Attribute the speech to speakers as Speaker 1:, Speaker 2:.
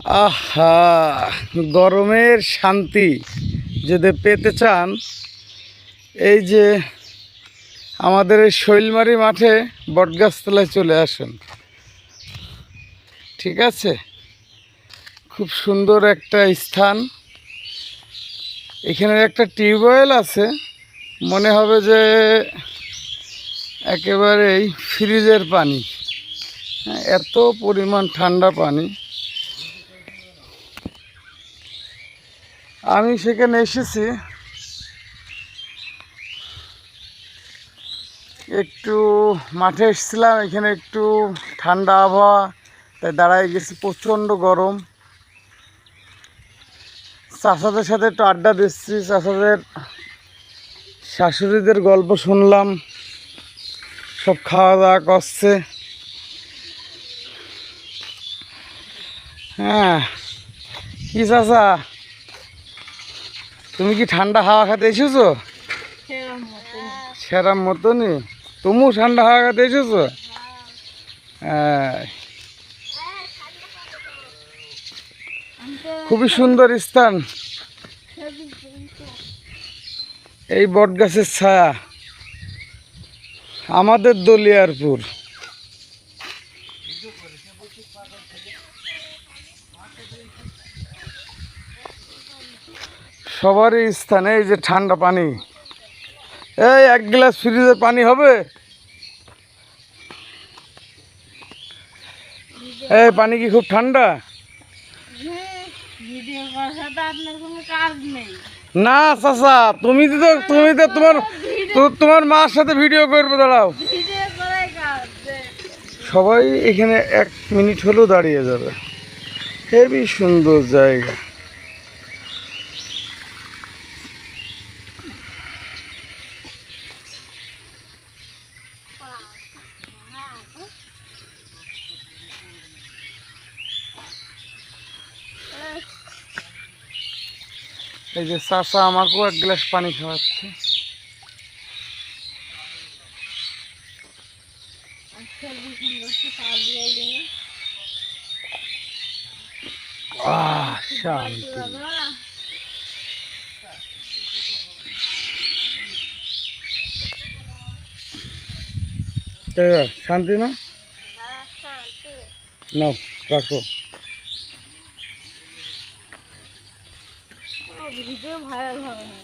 Speaker 1: আহা, গরমের শান্তি যদি পেতে চান, এই যে আমাদের এই শৈলমারি মাঠে বটগাছতলায় চলে আসুন। ঠিক আছে, খুব সুন্দর একটা স্থান। এখানে একটা টিউবওয়েল আছে, মনে হবে যে একেবারেই ফ্রিজের পানি। এত পরিমাণ ঠান্ডা পানি। আমি সেখানে এসেছি একটু, মাঠে এসেছিলাম, এখানে একটু ঠান্ডা আবহাওয়া, তাই দাঁড়ায় গেছি। প্রচণ্ড গরম। চাচাদের সাথে একটু আড্ডা দিচ্ছি, চাচাদের শাশুড়িদের গল্প শুনলাম, সব খাওয়া দাওয়া করছে। হ্যাঁ, কি চাচা, তুমি কি ঠান্ডা হাওয়া খেতে এসেছো? সেরাম মতনই তুমিও ঠান্ডা হাওয়া খেতে এসেছো? হ্যাঁ, খুবই সুন্দর স্থান। এই বটগাছের ছায়া, আমাদের দলিয়ারপুর। সবারই স্থানে এই যে ঠান্ডা পানি। এই এক গ্লাস ফ্রিজের পানি হবে? এই পানি কি খুব ঠান্ডা? না চাচা, তুমি তো তোমার মার সাথে ভিডিও করবে, দাঁড়াও। সবাই এখানে 1 মিনিট হলেও দাঁড়িয়ে যাবে। হেবি সুন্দর জায়গা। এই যে চাচা আমাকেও 1 গ্লাস পানি খাওয়াচ্ছে। শান্তি। শান্তি না? না, রাখো।
Speaker 2: ভিডিও ভাইরাল হবে না।